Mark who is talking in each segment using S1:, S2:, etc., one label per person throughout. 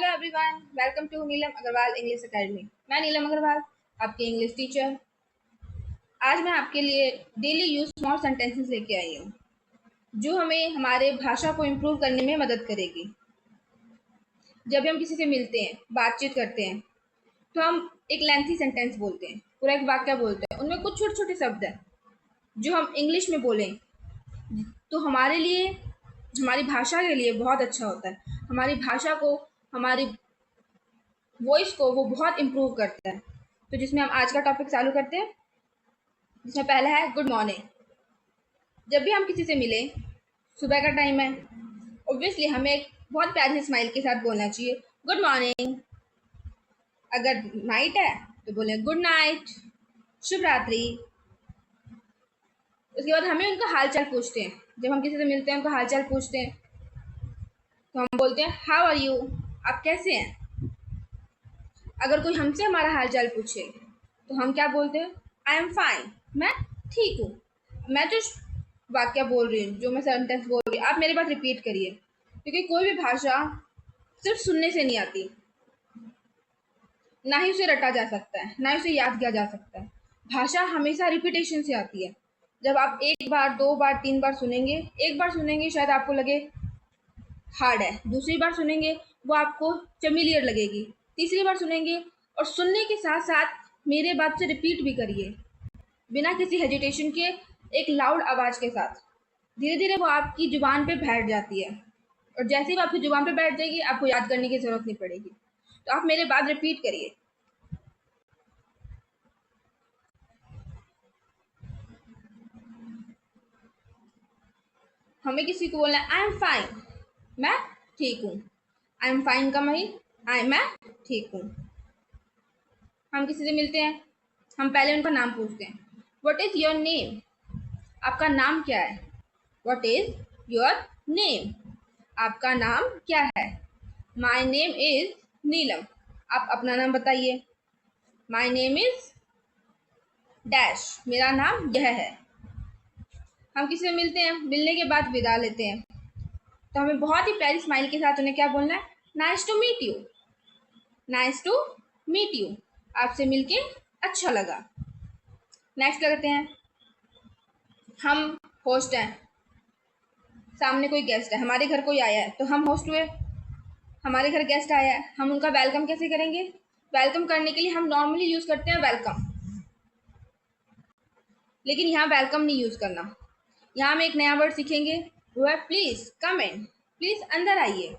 S1: Hello everyone, welcome to Neelam Agarwal English academy. मैं नीलम अग्रवाल, आपकी English teacher. आज मैं आपके लिए डेली यूज स्मॉल सेंटेंसेस लेके आई हूँ जो हमें हमारे भाषा को इम्प्रूव करने में मदद करेगी। जब भी हम किसी से मिलते हैं, बातचीत करते हैं, तो हम एक लेंथी सेंटेंस बोलते हैं, पूरा एक वाक्य बोलते हैं। उनमें कुछ छोटे छोटे शब्द हैं जो हम इंग्लिश में बोलें तो हमारे लिए, हमारी भाषा के लिए बहुत अच्छा होता है। हमारी भाषा को, हमारी वॉइस को वो बहुत इम्प्रूव करता है। तो जिसमें हम आज का टॉपिक चालू करते हैं, जिसमें पहला है गुड मॉर्निंग। जब भी हम किसी से मिलें, सुबह का टाइम है, ऑब्वियसली हमें एक बहुत प्यारी स्माइल के साथ बोलना चाहिए गुड मॉर्निंग। अगर नाइट है तो बोलें गुड नाइट, शुभ रात्रि। उसके बाद हमें उनका हालचाल पूछते हैं। जब हम किसी से मिलते हैं, उनका हालचाल पूछते हैं तो हम बोलते हैं हाउ आर यू, आप कैसे हैं। अगर कोई हमसे हमारा हालचाल पूछे तो हम क्या बोलते हैं, आई एम फाइन, मैं ठीक हूँ। मैं जो वाक्य बोल रही हूँ, जो मैं सेंटेंस बोल रही हूँ, आप मेरी बात रिपीट करिए, क्योंकि कोई भी भाषा सिर्फ सुनने से नहीं आती, ना ही उसे रटा जा सकता है, ना ही उसे याद किया जा सकता है। भाषा हमेशा रिपीटेशन से आती है। जब आप एक बार, दो बार, तीन बार सुनेंगे, एक बार सुनेंगे शायद आपको लगे हार्ड है, दूसरी बार सुनेंगे वो आपको फेमिलियर लगेगी, तीसरी बार सुनेंगे और सुनने के साथ साथ मेरे बात से रिपीट भी करिए बिना किसी हेजिटेशन के, एक लाउड आवाज के साथ। धीरे धीरे वो आपकी जुबान पे बैठ जाती है और जैसे ही वो आपकी जुबान पे बैठ जाएगी, आपको याद करने की जरूरत नहीं पड़ेगी। तो आप मेरे बात रिपीट करिए। हमें किसी को बोलना है आई एम फाइन, मैं ठीक हूँ। आई एम फाइन का मैं ठीक हूँ। हम किसी से मिलते हैं, हम पहले उनका नाम पूछते हैं, व्हाट इज योर नेम, आपका नाम क्या है। व्हाट इज योर नेम, आपका नाम क्या है। माई नेम इज नीलम, आप अपना नाम बताइए। माई नेम इज डैश, मेरा नाम यह है। हम किसी से मिलते हैं, मिलने के बाद विदा लेते हैं, तो हमें बहुत ही प्यारी स्माइल के साथ उन्हें क्या बोलना है, nice to meet you, nice to meet you, आपसे मिलके अच्छा लगा। नेक्स्ट करते हैं, हम होस्ट हैं, सामने कोई गेस्ट है, हमारे घर कोई आया है, तो हम होस्ट हुए। हमारे घर गेस्ट आया है, हम उनका वेलकम कैसे करेंगे। वेलकम करने के लिए हम नॉर्मली यूज करते हैं वेलकम, लेकिन यहाँ वेलकम नहीं यूज करना। यहाँ हम एक नया वर्ड सीखेंगे, वो है प्लीज कम इन, प्लीज अंदर आइए।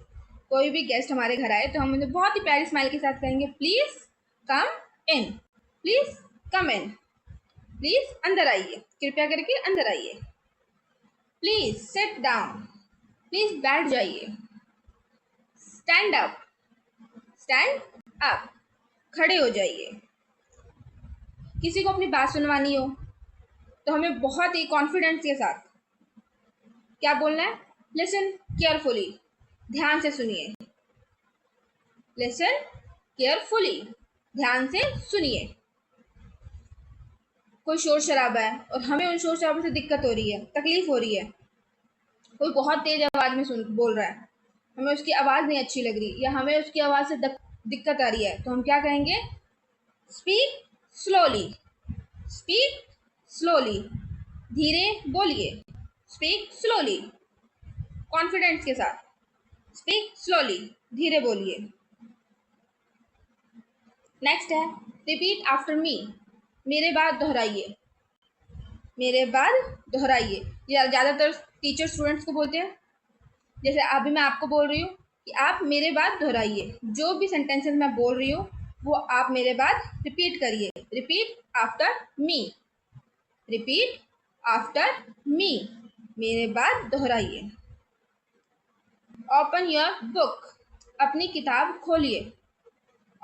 S1: कोई भी गेस्ट हमारे घर आए तो हम उन्हें बहुत ही प्यारी स्माइल के साथ कहेंगे please come in, please come in, please अंदर आइए, कृपया करके अंदर आइए। प्लीज सिट डाउन, प्लीज बैठ जाइए। स्टैंड अप, स्टैंड अप, खड़े हो जाइए। किसी को अपनी बात सुनवानी हो तो हमें बहुत ही कॉन्फिडेंस के साथ क्या बोलना है, लिसन केयरफुली, ध्यान से सुनिए। लिसन केयरफुली, ध्यान से सुनिए। कोई शोर शराबा है और हमें उन शोर शराबे से दिक्कत हो रही है, तकलीफ हो रही है। कोई बहुत तेज आवाज में बोल रहा है, हमें उसकी आवाज नहीं अच्छी लग रही, या हमें उसकी आवाज से दिक्कत आ रही है, तो हम क्या कहेंगे, स्पीक स्लोली, स्पीक स्लोली, धीरे बोलिए। स्पीक स्लोली, कॉन्फिडेंस के साथ, स्पीक स्लोली, धीरे बोलिए। नेक्स्ट है रिपीट आफ्टर मी, मेरे बाद दोहराइए, मेरे बाद दोहराइए। ये ज़्यादातर टीचर स्टूडेंट्स को बोलते हैं। जैसे अभी मैं आपको बोल रही हूँ कि आप मेरे बाद दोहराइए, जो भी सेंटेंसेस मैं बोल रही हूँ वो आप मेरे बाद रिपीट करिए। Repeat after me, repeat after me, मेरे बाद दोहराइए। ओपन योर बुक, अपनी किताब खोलिए।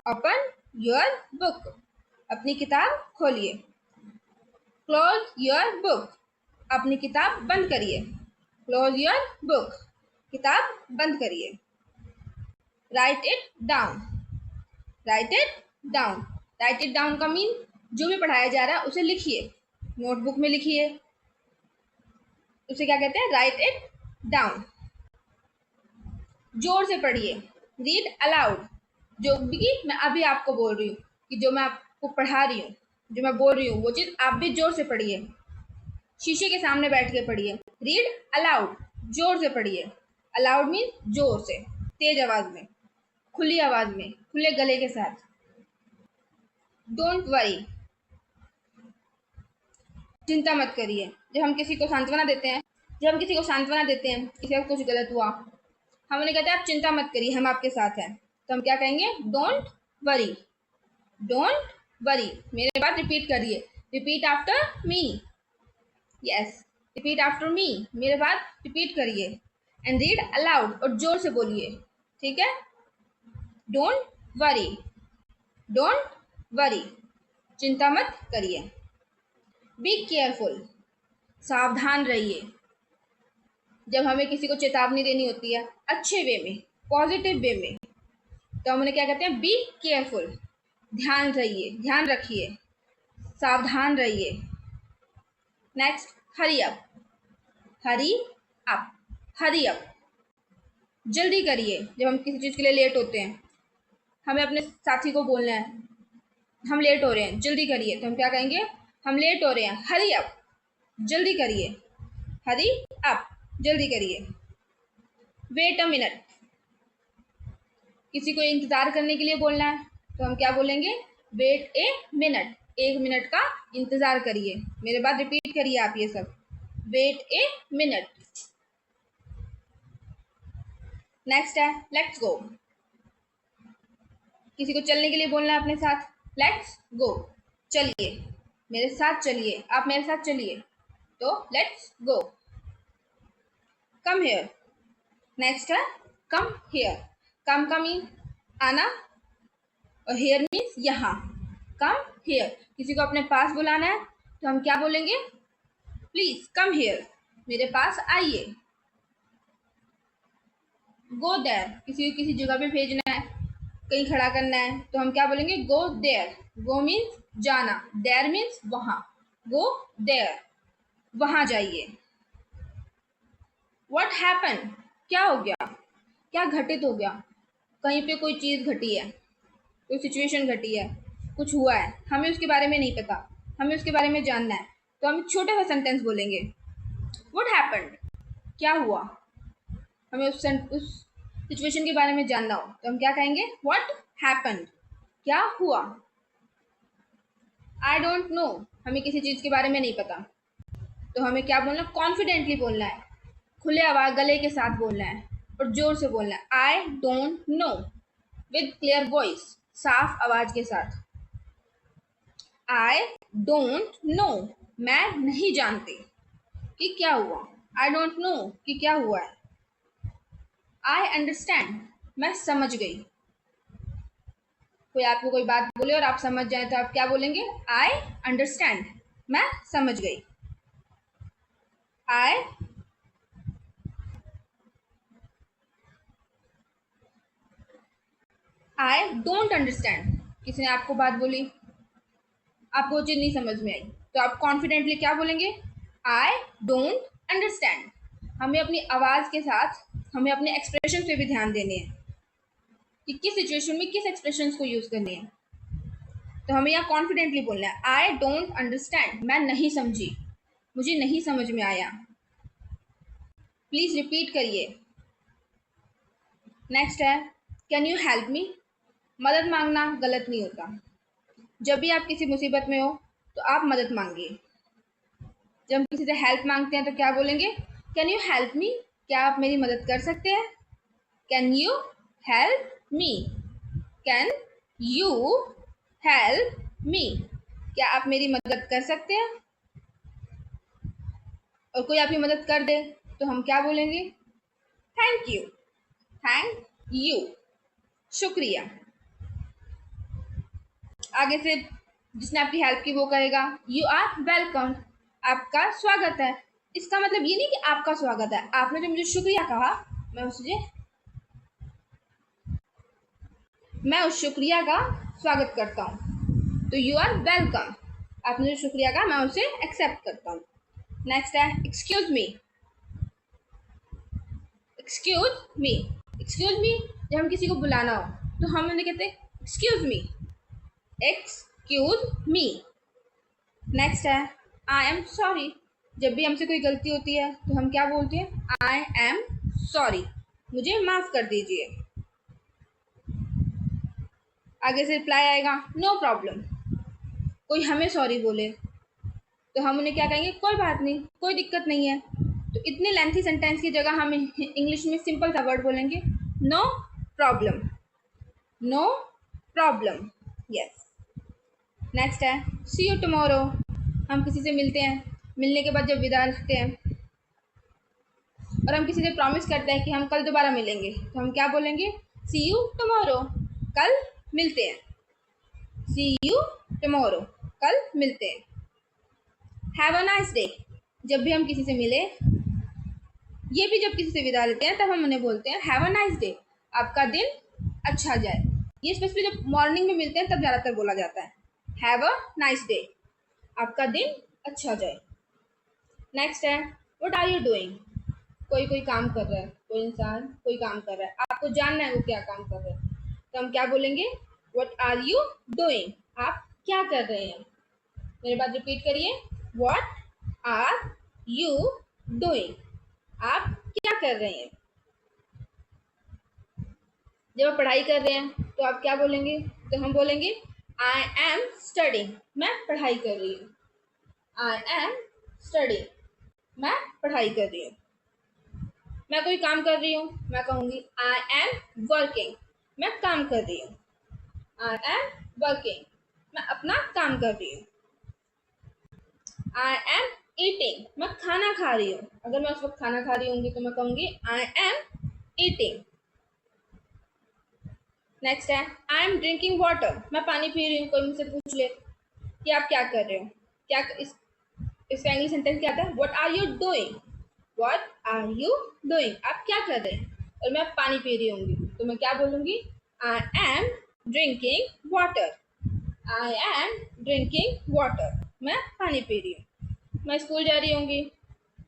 S1: ओपन योर बुक, अपनी किताब खोलिए। क्लोज योर बुक, अपनी किताब बंद करिए। क्लोज योर बुक, किताब बंद करिए। Right it down, right it down, right it down का मीन जो भी पढ़ाया जा रहा है उसे लिखिए, नोटबुक में लिखिए, उसे क्या कहते हैं, राइट इट डाउन। जोर से पढ़िए, रीड अलाउड, जो भी मैं अभी आपको बोल रही हूँ, कि जो मैं आपको पढ़ा रही हूँ, जो मैं बोल रही हूँ वो चीज़ आप भी जोर से पढ़िए, शीशे के सामने बैठ के पढ़िए। रीड अलाउड, जोर से पढ़िए। अलाउड मीन जोर से, तेज आवाज में, खुली आवाज में, खुले गले के साथ। डोंट वरी, चिंता मत करिए। जब हम किसी को सांत्वना देते हैं, किसी का कुछ गलत हुआ, हम उन्हें कहते हैं आप चिंता मत करिए, हम आपके साथ हैं, तो हम क्या कहेंगे? Don't worry. डोंट वरी, मेरे बात रिपीट करिए। Repeat after me. Yes, repeat after me, मेरे बात रिपीट करिए। एंड रीड अलाउड, और जोर से बोलिए, ठीक है? डोंट वरी, डोंट वरी, चिंता मत करिए। बी केयरफुल, सावधान रहिए। जब हमें किसी को चेतावनी देनी होती है अच्छे वे में, पॉजिटिव वे में, तो हम उन्हें क्या कहते हैं? बी केयरफुल, ध्यान रहिए, ध्यान रखिए, सावधान रहिए। Next, hurry up, hurry up, hurry up, जल्दी करिए। जब हम किसी चीज़ के लिए लेट होते हैं, हमें अपने साथी को बोलना है हम लेट हो रहे हैं, जल्दी करिए, तो हम क्या कहेंगे? हम लेट हो रहे हैं, हरी अप, जल्दी करिए। हरी अप, जल्दी करिए। वेट अ मिनट, किसी को इंतजार करने के लिए बोलना है, तो हम क्या बोलेंगे? वेट ए मिनट, 1 मिनट का इंतजार करिए। मेरे बाद रिपीट करिए आप ये सब। Wait a minute. नेक्स्ट है लेट्स गो, किसी को चलने के लिए बोलना है अपने साथ। लेट्स गो, चलिए, मेरे साथ चलिए, आप मेरे साथ चलिए, तो let's go. Come here, next है कम हियर। कम का मीन आना, और हियर मीन्स यहाँ। कम हियर, किसी को अपने पास बुलाना है, तो हम क्या बोलेंगे? प्लीज कम हियर, मेरे पास आइए। गो देयर, किसी को किसी जगह पे भेजना है, कहीं खड़ा करना है, तो हम क्या बोलेंगे? Go there. गो मीन्स जाना, देयर मीन्स वहां। गो देयर, वहां जाइए। व्हाट हैपन, क्या हो गया, क्या घटित हो गया? कहीं पे कोई चीज घटी है, कोई सिचुएशन घटी है, कुछ हुआ है, हमें उसके बारे में नहीं पता, हमें उसके बारे में जानना है, तो हम छोटा सा सेंटेंस बोलेंगे। व्हाट हैपेंड, क्या हुआ? हमें उस सिचुएशन के बारे में जानना हो, तो हम क्या कहेंगे? व्हाट हैपेंड, क्या हुआ? आई डोंट नो, हमें किसी चीज के बारे में नहीं पता, तो हमें क्या बोलना? कॉन्फिडेंटली बोलना है, खुले आवाज गले के साथ बोलना है, और जोर से बोलना है। I don't know, with clear voice, साफ आवाज के साथ। आई डोंट नो, मैं नहीं जानती कि क्या हुआ। आई डोंट नो कि क्या हुआ है। आई अंडरस्टैंड, मैं समझ गई। कोई आपको कोई बात बोले और आप समझ जाए, तो आप क्या बोलेंगे? आई अंडरस्टैंड, मैं समझ गई। आई आई डोंट अंडरस्टैंड, किसी ने आपको बात बोली, आपको वो चीज़ नहीं समझ में आई, तो आप कॉन्फिडेंटली क्या बोलेंगे? I don't understand. हमें अपनी आवाज़ के साथ, हमें अपने एक्सप्रेशन पे भी ध्यान देने हैं कि किस सिचुएशन में किस एक्सप्रेशंस को यूज़ करने हैं। तो हमें यहाँ कॉन्फिडेंटली बोलना है, आई डोंट अंडरस्टैंड, मैं नहीं समझी, मुझे नहीं समझ में आया। प्लीज़ रिपीट करिए। नेक्स्ट है कैन यू हेल्प मी, मदद मांगना गलत नहीं होता। जब भी आप किसी मुसीबत में हो, तो आप मदद मांगिए। जब हम किसी से हेल्प मांगते हैं, तो क्या बोलेंगे? कैन यू हेल्प मी, क्या आप मेरी मदद कर सकते हैं? Can you help me, can you help me, क्या आप मेरी मदद कर सकते हैं? और कोई आपकी मदद कर दे, तो हम क्या बोलेंगे? थैंक यू, थैंक यू, शुक्रिया। आगे से जिसने आपकी हेल्प की वो कहेगा यू आर वेलकम, आपका स्वागत है। इसका मतलब ये नहीं कि आपका स्वागत है, आपने जो मुझे शुक्रिया कहा, मैं उस शुक्रिया का स्वागत करता हूँ। तो यू आर वेलकम, आपने जो शुक्रिया कहा मैं उसे एक्सेप्ट करता हूँ। नेक्स्ट है excuse me, excuse me, excuse me जब हम किसी को बुलाना हो तो हम उन्हें कहते हैं excuse me, excuse me. Next है आई एम सॉरी। जब भी हमसे कोई गलती होती है तो हम क्या बोलते हैं, आई एम सॉरी, मुझे माफ़ कर दीजिए। आगे से रिप्लाई आएगा नो प्रॉब्लम। कोई हमें सॉरी बोले तो हम उन्हें क्या कहेंगे, कोई बात नहीं, कोई दिक्कत नहीं है। तो इतने लेंथी सेंटेंस की जगह हम इंग्लिश में सिंपल सा वर्ड बोलेंगे, no problem, no problem. Yes. Next है सी यू टुमारो। हम किसी से मिलते हैं, मिलने के बाद जब विदा करते हैं और हम किसी से प्रॉमिस करते हैं कि हम कल दोबारा मिलेंगे, तो हम क्या बोलेंगे, सी यू टुमारो, कल मिलते हैं, सी यू टुमारो, कल मिलते हैं। Have a nice day. जब भी हम किसी से मिले, ये भी जब किसी से विदा लेते हैं तब हम उन्हें बोलते हैं हैव अ नाइस डे, आपका दिन अच्छा जाए। ये स्पेशली जब मॉर्निंग में मिलते हैं तब ज़्यादातर बोला जाता है, हैव अ नाइस डे, आपका दिन अच्छा जाए। नेक्स्ट है व्हाट आर यू डूइंग। कोई काम कर रहा है, कोई इंसान कोई काम कर रहा है, आपको जानना है वो क्या काम कर रहा है, तो हम क्या बोलेंगे, व्हाट आर यू डूइंग, आप क्या कर रहे हैं। मेरे बात रिपीट करिए, व्हाट आर यू डूइंग, आप क्या कर रहे हैं। जब आप पढ़ाई कर रहे हैं तो आप क्या बोलेंगे, तो हम बोलेंगे आई एम स्टडिंग, मैं पढ़ाई कर रही हूँ, आई एम स्टडिंग, मैं पढ़ाई कर रही हूँ। मैं कोई काम कर रही हूँ, मैं कहूँगी आई एम वर्किंग, मैं काम कर रही हूँ, आई एम वर्किंग, मैं अपना काम कर रही हूँ। आई एम ईटिंग, मैं खाना खा रही हूँ, अगर मैं उस वक्त खाना खा रही होंगी तो मैं कहूँगी आई एम ईटिंग। नेक्स्ट है आई एम ड्रिंकिंग वाटर, मैं पानी पी रही हूँ। कोई मुझसे पूछ ले कि आप क्या कर रहे हो, क्या इसका इंग्लिश सेंटेंस क्या था, what are you doing, what are you doing, आप क्या कर रहे हैं, और मैं पानी पी रही होंगी तो मैं क्या बोलूँगी, I am drinking water, I am drinking water, मैं पानी पी रही हूँ। मैं स्कूल जा रही होंगी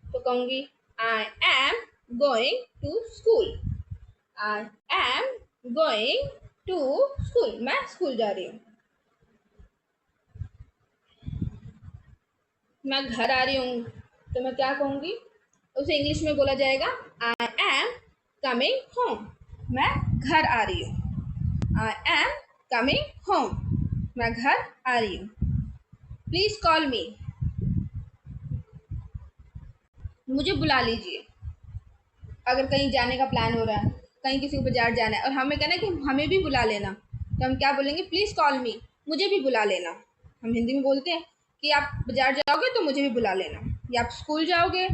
S1: तो कहूँगी I am going to school, I am going to school, मैं स्कूल जा रही हूँ। मैं घर आ रही हूँ तो मैं क्या कहूँगी, उसे इंग्लिश में बोला जाएगा आई एम कमिंग होम, मैं घर आ रही हूँ, आई एम कमिंग होम, मैं घर आ रही हूँ। प्लीज़ कॉल मी, मुझे बुला लीजिए। अगर कहीं जाने का प्लान हो रहा है, कहीं किसी को बाजार जाना है और हमें कहना है कि हमें भी बुला लेना, तो हम क्या बोलेंगे, प्लीज़ कॉल मी, मुझे भी बुला लेना। हम हिंदी में बोलते हैं कि आप बाजार जाओगे तो मुझे भी बुला लेना, या आप स्कूल जाओगे,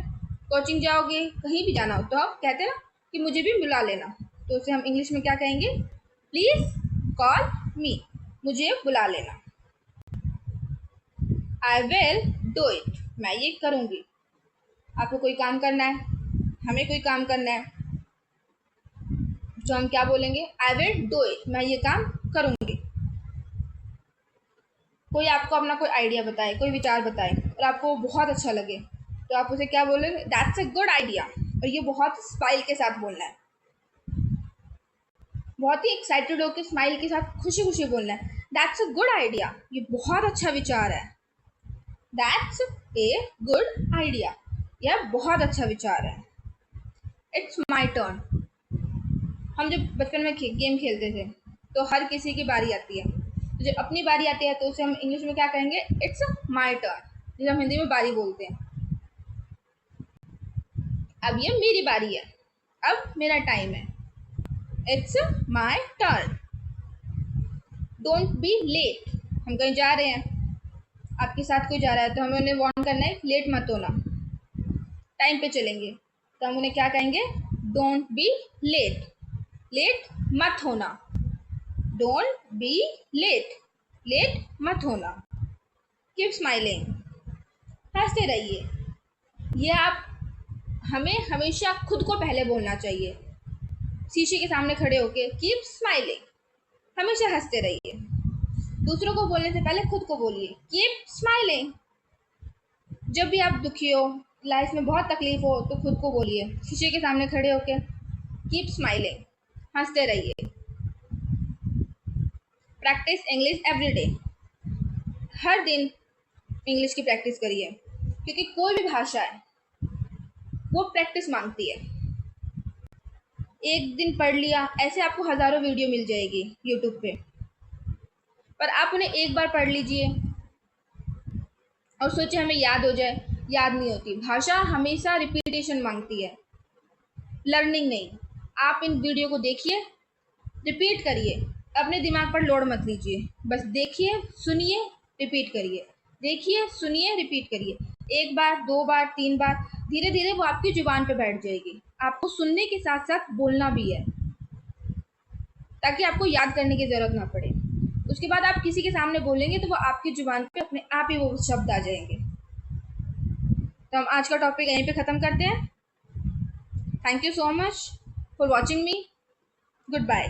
S1: कोचिंग जाओगे, कहीं भी जाना हो तो आप कहते हैं ना कि मुझे भी बुला लेना, तो उसे हम इंग्लिश में क्या कहेंगे, प्लीज़ कॉल मी, मुझे बुला लेना। आई विल डू इट, मैं ये करूँगी। आपको कोई काम करना है, हमें कोई काम करना है, तो हम क्या बोलेंगे, आई विल डू इट, मैं ये काम करूँगी। कोई आपको अपना कोई आइडिया बताए, कोई विचार बताए और आपको वो बहुत अच्छा लगे, तो आप उसे क्या बोलेंगे, दैट्स अ गुड आइडिया, और ये बहुत स्माइल के साथ बोलना है, बहुत ही एक्साइटेड होकर स्माइल के साथ खुशी खुशी बोलना है, दैट्स अ गुड आइडिया, ये बहुत अच्छा विचार है, दैट्स ए गुड आइडिया, यह बहुत अच्छा विचार है। It's my turn. हम जब बचपन में गेम खेलते थे तो हर किसी की बारी आती है, तो जब अपनी बारी आती है तो उसे हम इंग्लिश में क्या कहेंगे, इट्स माई टर्न, जिसे हम हिंदी में बारी बोलते हैं। अब ये मेरी बारी है, अब मेरा टाइम है, it's my turn. Don't be late, हम कहीं जा रहे हैं, आपके साथ कोई जा रहा है तो हमें उन्हें वार्न करना है, लेट मत होना, टाइम पे चलेंगे, तो हम उन्हें क्या कहेंगे, डोंट बी लेट, लेट मत होना, डोंट बी लेट, लेट मत होना। कीप स्माइलिंग, हंसते रहिए। ये आप हमें हमेशा खुद को पहले बोलना चाहिए, शीशे के सामने खड़े होके कीप स्माइलिंग, हमेशा हंसते रहिए। दूसरों को बोलने से पहले खुद को बोलिए, कीप स्माइलिंग। जब भी आप दुखी हो, लाइफ में बहुत तकलीफ हो, तो खुद को बोलिए शीशे के सामने खड़े होके, कीप स्माइलिंग, हंसते रहिए। प्रैक्टिस इंग्लिश एवरी डे, हर दिन इंग्लिश की प्रैक्टिस करिए, क्योंकि कोई भी भाषा है वो प्रैक्टिस मांगती है। एक दिन पढ़ लिया, ऐसे आपको हजारों वीडियो मिल जाएगी यूट्यूब पे, पर आप उन्हें एक बार पढ़ लीजिए और सोचे हमें याद हो जाए, याद नहीं होती। भाषा हमेशा रिपीटेशन मांगती है, लर्निंग नहीं। आप इन वीडियो को देखिए, रिपीट करिए, अपने दिमाग पर लोड मत लीजिए, बस देखिए, सुनिए, रिपीट करिए, देखिए, सुनिए, रिपीट करिए। एक बार, दो बार, तीन बार, धीरे धीरे वो आपकी जुबान पे बैठ जाएगी। आपको सुनने के साथ साथ बोलना भी है, ताकि आपको याद करने की जरूरत ना पड़े। उसके बाद आप किसी के सामने बोलेंगे तो वो आपकी जुबान पे अपने आप ही वो शब्द आ जाएंगे। तो हम आज का टॉपिक यहीं पे ख़त्म करते हैं। Thank you so much for watching me. Good bye.